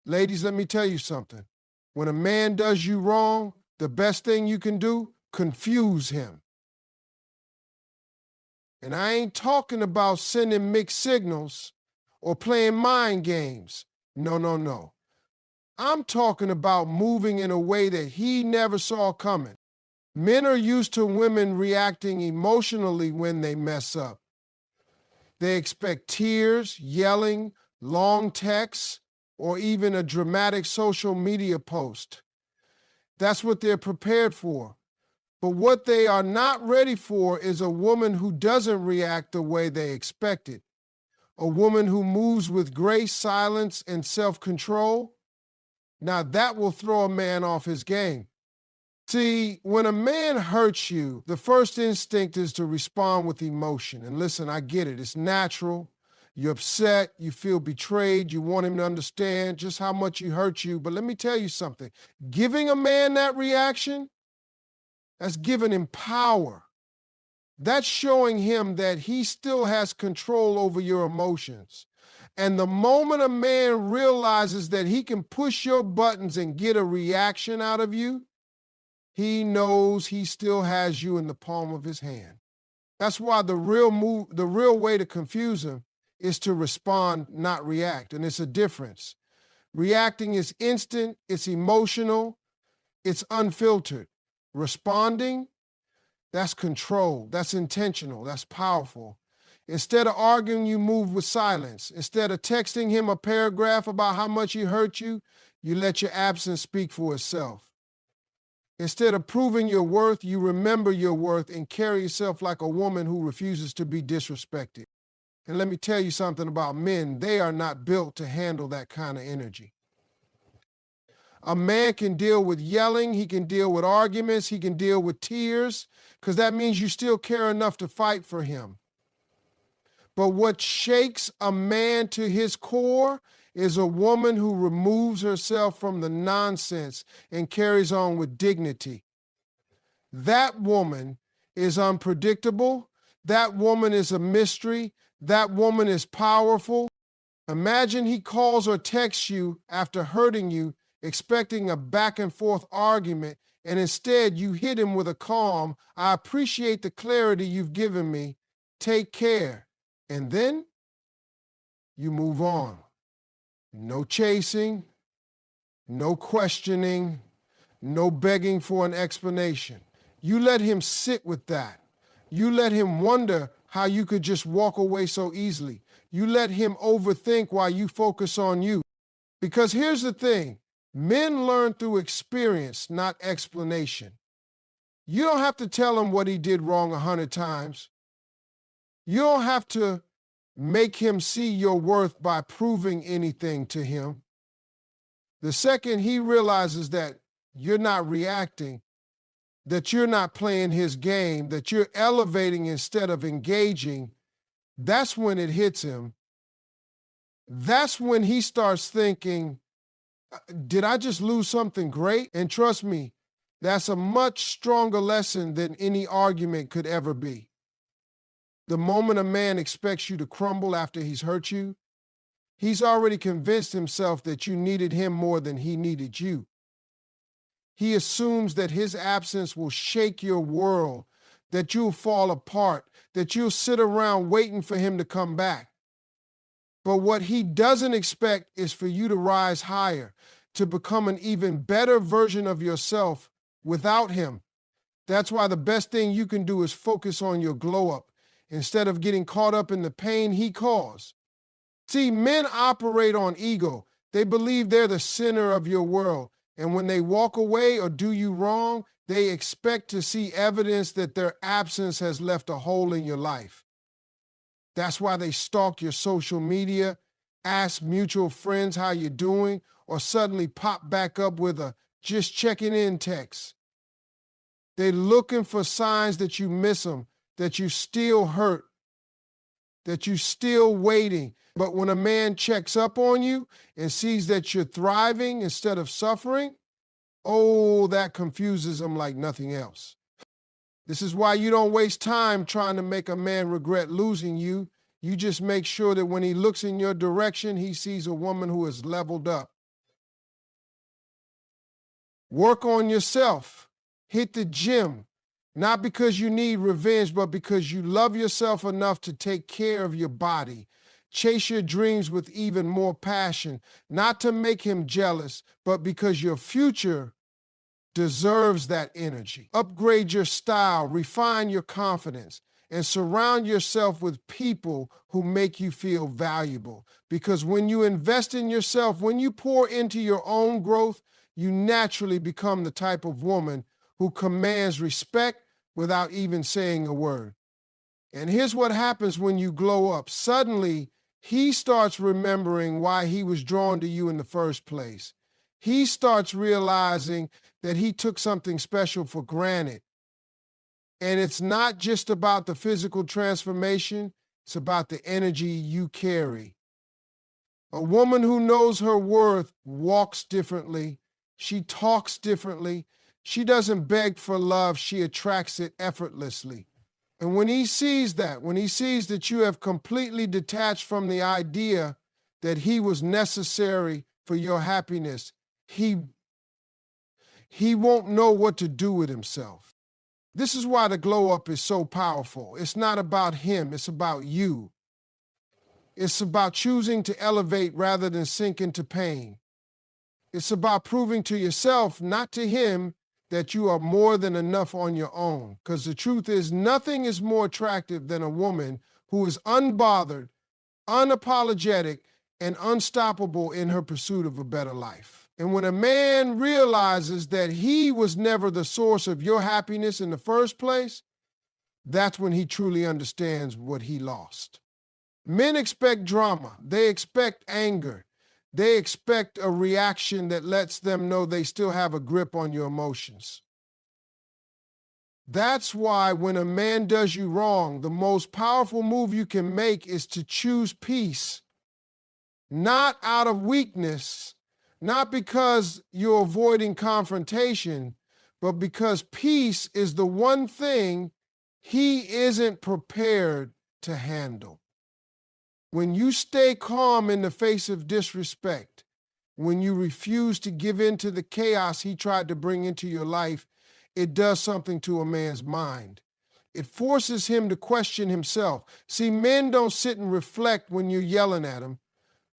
Ladies, let me tell you something. When a man does you wrong, the best thing you can do, confuse him. And I ain't talking about sending mixed signals or playing mind games. No, no, no. I'm talking about moving in a way that he never saw coming. Men are used to women reacting emotionally when they mess up. They expect tears, yelling, long texts, or even a dramatic social media post. That's what they're prepared for. But what they are not ready for is a woman who doesn't react the way they expected. A woman who moves with grace, silence, and self-control. Now that will throw a man off his game. See, when a man hurts you, the first instinct is to respond with emotion. And listen, I get it. It's natural. You're upset. You feel betrayed. You want him to understand just how much he hurt you. But let me tell you something. Giving a man that reaction, that's giving him power. That's showing him that he still has control over your emotions. And the moment a man realizes that he can push your buttons and get a reaction out of you, he knows he still has you in the palm of his hand. That's why the real way to confuse him is to respond, not react. And it's a difference. Reacting is instant, it's emotional, it's unfiltered. Responding, that's control, that's intentional, that's powerful. Instead of arguing, you move with silence. Instead of texting him a paragraph about how much he hurt you, you let your absence speak for itself. Instead of proving your worth, you remember your worth and carry yourself like a woman who refuses to be disrespected. And let me tell you something about men. They are not built to handle that kind of energy. A man can deal with yelling, he can deal with arguments, he can deal with tears, because that means you still care enough to fight for him. But what shakes a man to his core is a woman who removes herself from the nonsense and carries on with dignity. That woman is unpredictable. That woman is a mystery. That woman is powerful. Imagine he calls or texts you after hurting you, expecting a back and forth argument, and instead you hit him with a calm, "I appreciate the clarity you've given me. Take care." And then you move on. No chasing, no questioning, no begging for an explanation. You let him sit with that. You let him wonder how you could just walk away so easily. You let him overthink while you focus on you. Because here's the thing, men learn through experience, not explanation. You don't have to tell him what he did wrong 100 times. You don't have to make him see your worth by proving anything to him. The second he realizes that you're not reacting, that you're not playing his game, that you're elevating instead of engaging, that's when it hits him. That's when he starts thinking, did I just lose something great? And trust me, that's a much stronger lesson than any argument could ever be. The moment a man expects you to crumble after he's hurt you, he's already convinced himself that you needed him more than he needed you. He assumes that his absence will shake your world, that you'll fall apart, that you'll sit around waiting for him to come back. But what he doesn't expect is for you to rise higher, to become an even better version of yourself without him. That's why the best thing you can do is focus on your glow up instead of getting caught up in the pain he caused. See, men operate on ego. They believe they're the center of your world. And when they walk away or do you wrong, they expect to see evidence that their absence has left a hole in your life. That's why they stalk your social media, ask mutual friends how you're doing, or suddenly pop back up with a "just checking in" text. They're looking for signs that you miss them, that you still hurt, that you still waiting. But when a man checks up on you and sees that you're thriving instead of suffering, oh, that confuses them like nothing else. This is why you don't waste time trying to make a man regret losing you. You just make sure that when he looks in your direction, he sees a woman who is leveled up, Work on yourself. Hit the gym. Not because you need revenge, but because you love yourself enough to take care of your body. Chase your dreams with even more passion, not to make him jealous, but because your future deserves that energy. Upgrade your style, refine your confidence, and surround yourself with people who make you feel valuable. Because when you invest in yourself, when you pour into your own growth, you naturally become the type of woman who commands respect without even saying a word. And here's what happens when you glow up. Suddenly, he starts remembering why he was drawn to you in the first place. He starts realizing that he took something special for granted. And it's not just about the physical transformation, it's about the energy you carry. A woman who knows her worth walks differently. She talks differently. She doesn't beg for love, she attracts it effortlessly. And when he sees that, when he sees that you have completely detached from the idea that he was necessary for your happiness, he won't know what to do with himself. This is why the glow up is so powerful. It's not about him, it's about you. It's about choosing to elevate rather than sink into pain. It's about proving to yourself, not to him, that you are more than enough on your own. Because the truth is, nothing is more attractive than a woman who is unbothered, unapologetic, and unstoppable in her pursuit of a better life. And when a man realizes that he was never the source of your happiness in the first place, that's when he truly understands what he lost. Men expect drama. They expect anger. They expect a reaction that lets them know they still have a grip on your emotions. That's why when a man does you wrong, the most powerful move you can make is to choose peace, not out of weakness, not because you're avoiding confrontation, but because peace is the one thing he isn't prepared to handle. When you stay calm in the face of disrespect, when you refuse to give in to the chaos he tried to bring into your life, it does something to a man's mind. It forces him to question himself. See, men don't sit and reflect when you're yelling at them.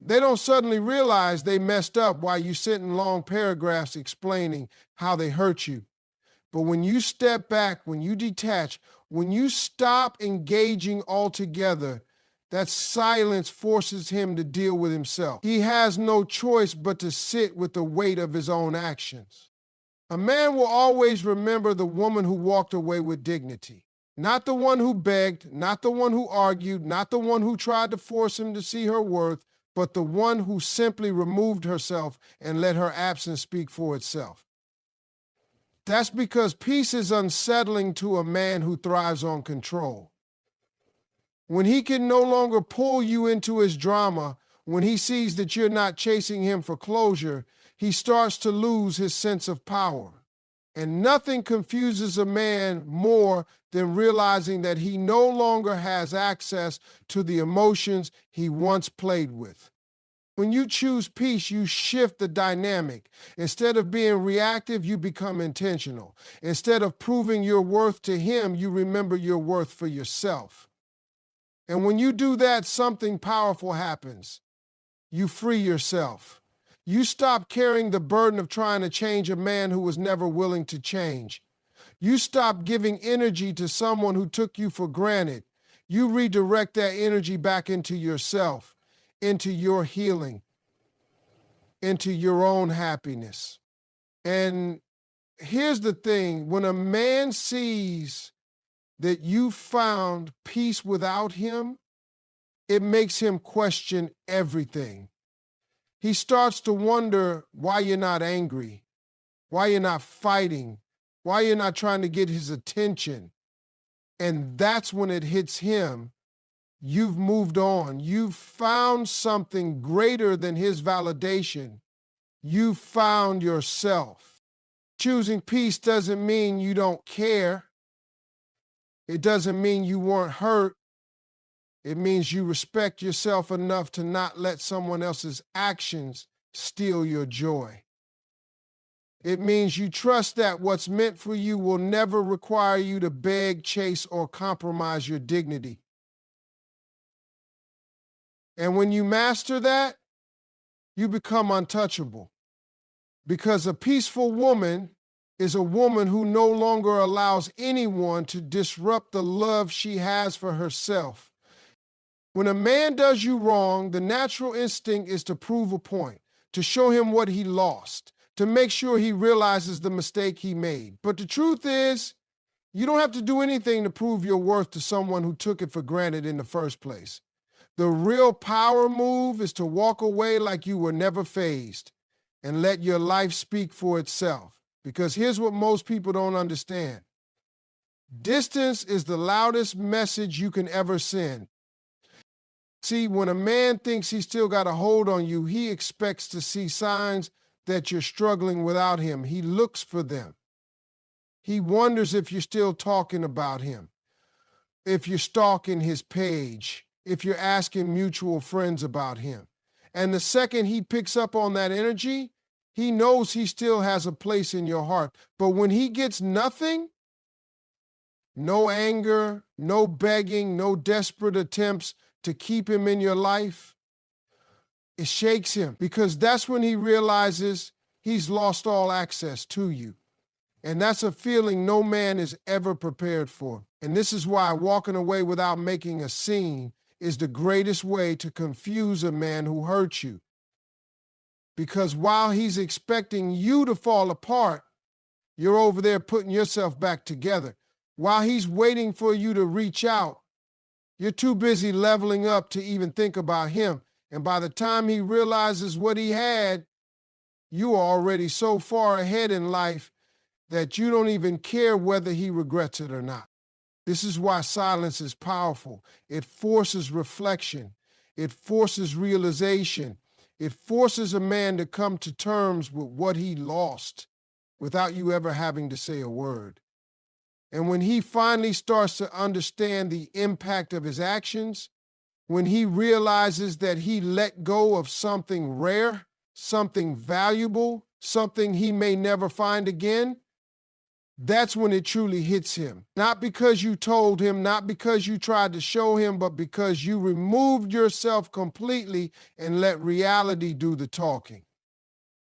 They don't suddenly realize they messed up while you sit in long paragraphs explaining how they hurt you. But when you step back, when you detach, when you stop engaging altogether, that silence forces him to deal with himself. He has no choice but to sit with the weight of his own actions. A man will always remember the woman who walked away with dignity. Not the one who begged, not the one who argued, not the one who tried to force him to see her worth, but the one who simply removed herself and let her absence speak for itself. That's because peace is unsettling to a man who thrives on control. When he can no longer pull you into his drama, when he sees that you're not chasing him for closure, he starts to lose his sense of power. And nothing confuses a man more than realizing that he no longer has access to the emotions he once played with. When you choose peace, you shift the dynamic. Instead of being reactive, you become intentional. Instead of proving your worth to him, you remember your worth for yourself. And when you do that, something powerful happens. You free yourself. You stop carrying the burden of trying to change a man who was never willing to change. You stop giving energy to someone who took you for granted. You redirect that energy back into yourself, into your healing, into your own happiness. And here's the thing, when a man sees that you found peace without him, it makes him question everything. He starts to wonder why you're not angry, why you're not fighting, why you're not trying to get his attention. And that's when it hits him. You've moved on. You've found something greater than his validation. You found yourself. Choosing peace doesn't mean you don't care. It doesn't mean you weren't hurt. It means you respect yourself enough to not let someone else's actions steal your joy. It means you trust that what's meant for you will never require you to beg, chase, or compromise your dignity. And when you master that, you become untouchable. Because a peaceful woman is a woman who no longer allows anyone to disrupt the love she has for herself. When a man does you wrong, the natural instinct is to prove a point, to show him what he lost, to make sure he realizes the mistake he made. But the truth is, you don't have to do anything to prove your worth to someone who took it for granted in the first place. The real power move is to walk away like you were never fazed and let your life speak for itself. Because here's what most people don't understand. Distance is the loudest message you can ever send. See, when a man thinks he's still got a hold on you, he expects to see signs that you're struggling without him. He looks for them. He wonders if you're still talking about him, if you're stalking his page, if you're asking mutual friends about him. And the second he picks up on that energy, he knows he still has a place in your heart. But when he gets nothing, no anger, no begging, no desperate attempts to keep him in your life, it shakes him, because that's when he realizes he's lost all access to you. And that's a feeling no man is ever prepared for. And this is why walking away without making a scene is the greatest way to confuse a man who hurt you. Because while he's expecting you to fall apart, you're over there putting yourself back together. While he's waiting for you to reach out, you're too busy leveling up to even think about him. And by the time he realizes what he had, you are already so far ahead in life that you don't even care whether he regrets it or not. This is why silence is powerful. It forces reflection. It forces realization. It forces a man to come to terms with what he lost without you ever having to say a word. And when he finally starts to understand the impact of his actions, when he realizes that he let go of something rare, something valuable, something he may never find again, that's when it truly hits him. Not because you told him, not because you tried to show him, but because you removed yourself completely and let reality do the talking.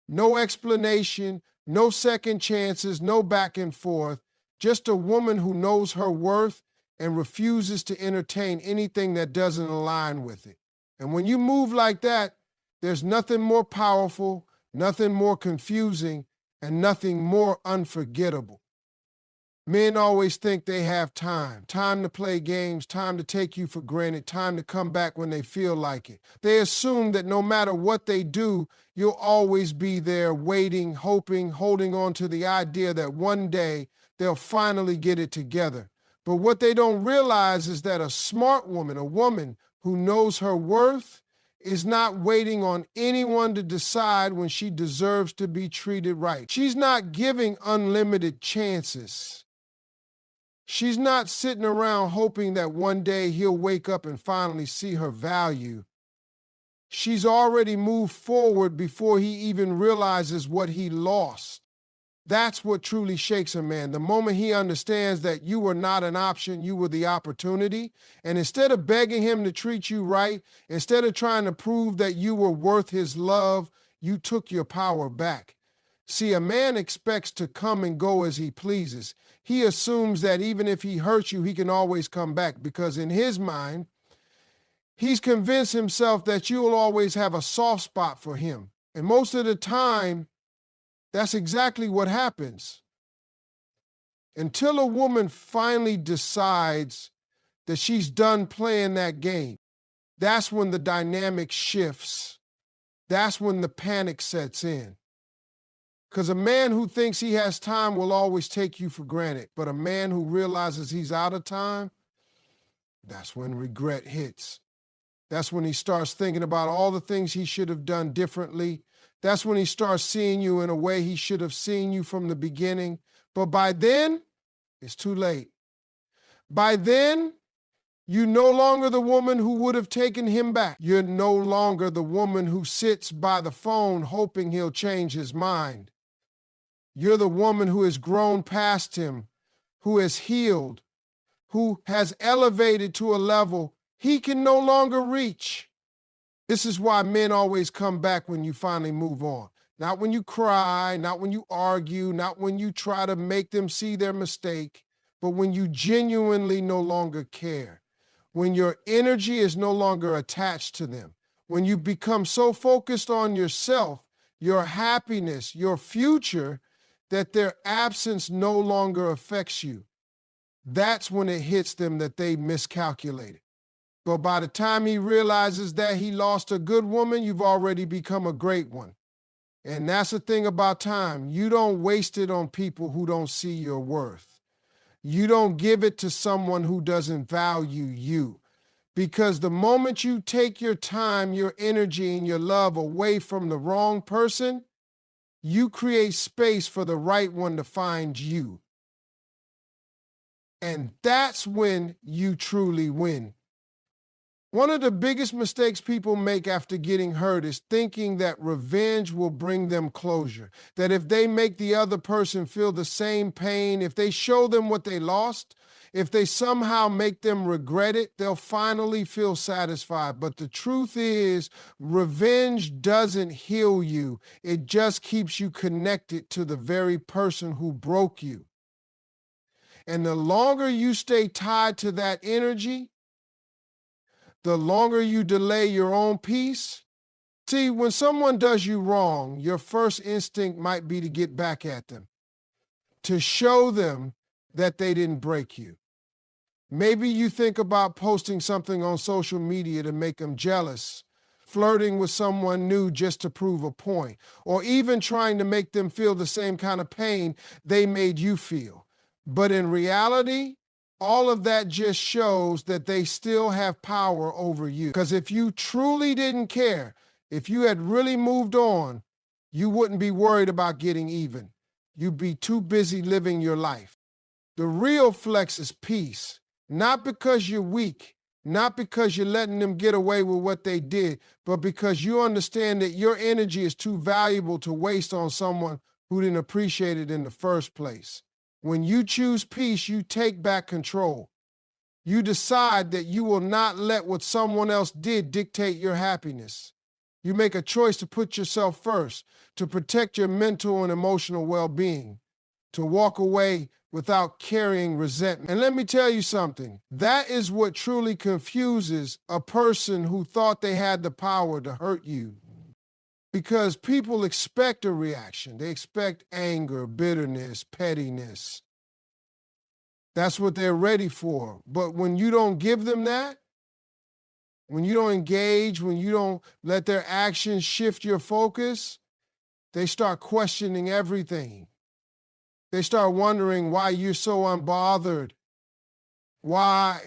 No explanation, no second chances, no back and forth. Just a woman who knows her worth and refuses to entertain anything that doesn't align with it. And when you move like that, there's nothing more powerful, nothing more confusing, and nothing more unforgettable. Men always think they have time to play games, time to take you for granted, time to come back when they feel like it. They assume that no matter what they do, you'll always be there waiting, hoping, holding on to the idea that one day they'll finally get it together. But what they don't realize is that a smart woman, a woman who knows her worth, is not waiting on anyone to decide when she deserves to be treated right. She's not giving unlimited chances. She's not sitting around hoping that one day he'll wake up and finally see her value. She's already moved forward before he even realizes what he lost. That's what truly shakes a man. The moment he understands that you were not an option, you were the opportunity. And instead of begging him to treat you right, instead of trying to prove that you were worth his love, you took your power back. See, a man expects to come and go as he pleases. He assumes that even if he hurts you, he can always come back, because in his mind, he's convinced himself that you'll always have a soft spot for him. And most of the time, that's exactly what happens. Until a woman finally decides that she's done playing that game, that's when the dynamic shifts. That's when the panic sets in. Because a man who thinks he has time will always take you for granted. But a man who realizes he's out of time, that's when regret hits. That's when he starts thinking about all the things he should have done differently. That's when he starts seeing you in a way he should have seen you from the beginning. But by then, it's too late. By then, you're no longer the woman who would have taken him back. You're no longer the woman who sits by the phone hoping he'll change his mind. You're the woman who has grown past him, who has healed, who has elevated to a level he can no longer reach. This is why men always come back when you finally move on. Not when you cry, not when you argue, not when you try to make them see their mistake, but when you genuinely no longer care. When your energy is no longer attached to them. When you become so focused on yourself, your happiness, your future, that their absence no longer affects you. That's when it hits them that they miscalculated. But by the time he realizes that he lost a good woman, you've already become a great one. And that's the thing about time. You don't waste it on people who don't see your worth. You don't give it to someone who doesn't value you. Because the moment you take your time, your energy, and your love away from the wrong person, you create space for the right one to find you. And that's when you truly win. One of the biggest mistakes people make after getting hurt is thinking that revenge will bring them closure. That if they make the other person feel the same pain, if they show them what they lost, if they somehow make them regret it, they'll finally feel satisfied. But the truth is, revenge doesn't heal you. It just keeps you connected to the very person who broke you. And the longer you stay tied to that energy, the longer you delay your own peace. See, when someone does you wrong, your first instinct might be to get back at them, to show them that they didn't break you. Maybe you think about posting something on social media to make them jealous, flirting with someone new just to prove a point, or even trying to make them feel the same kind of pain they made you feel. But in reality, all of that just shows that they still have power over you. Because if you truly didn't care, if you had really moved on, you wouldn't be worried about getting even. You'd be too busy living your life. The real flex is peace, not because you're weak, not because you're letting them get away with what they did, but because you understand that your energy is too valuable to waste on someone who didn't appreciate it in the first place. When you choose peace, you take back control. You decide that you will not let what someone else did dictate your happiness. You make a choice to put yourself first, to protect your mental and emotional well-being, to walk away without carrying resentment. And let me tell you something, that is what truly confuses a person who thought they had the power to hurt you. Because people expect a reaction. They expect anger, bitterness, pettiness. That's what they're ready for. But when you don't give them that, when you don't engage, when you don't let their actions shift your focus, they start questioning everything. They start wondering why you're so unbothered. Why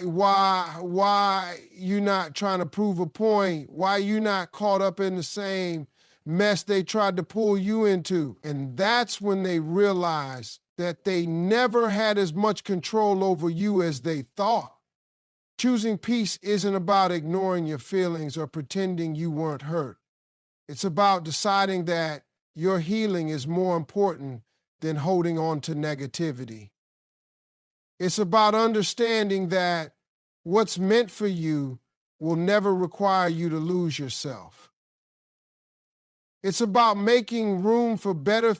you not trying to prove a point? Why you not caught up in the same mess they tried to pull you into? And that's when they realize that they never had as much control over you as they thought. Choosing peace isn't about ignoring your feelings or pretending you weren't hurt. It's about deciding that your healing is more important than holding on to negativity. It's about understanding that what's meant for you will never require you to lose yourself. It's about making room for better